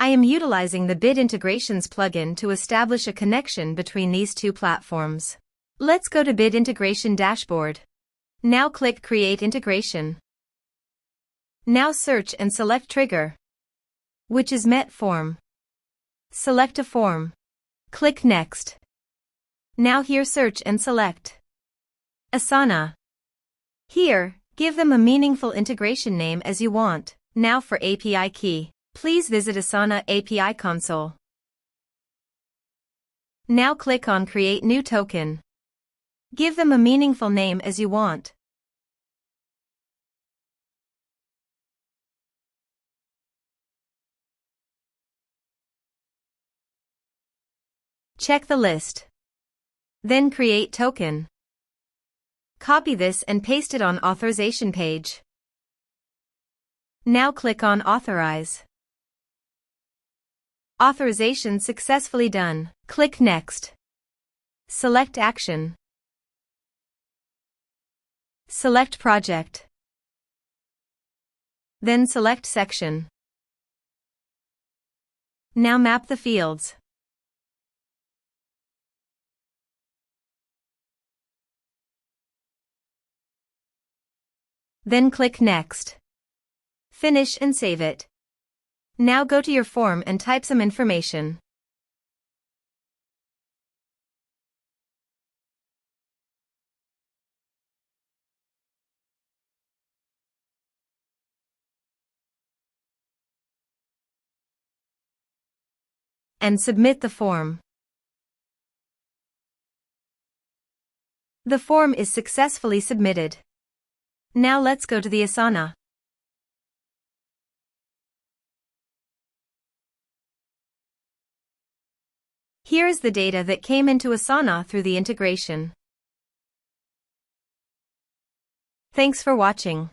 I am utilizing the Bit Integrations plugin to establish a connection between these two platforms. Let's go to Bit Integration Dashboard. Now click Create Integration. Now search and select Trigger, which is MetForm. Select a form. Click Next. Now here search and select Asana. Here, give them a meaningful integration name as you want. Now for API key, please visit Asana API console. Now click on Create New Token. Give them a meaningful name as you want. Check the list. Then create token. Copy this and paste it on authorization page. Now click on Authorize. Authorization successfully done. Click Next. Select Action. Select Project. Then select Section. Now map the fields. Then click Next. Finish and save it. Now go to your form and type some information. And submit the form. The form is successfully submitted. Now let's go to the Asana. Here is the data that came into Asana through the integration. Thanks for watching.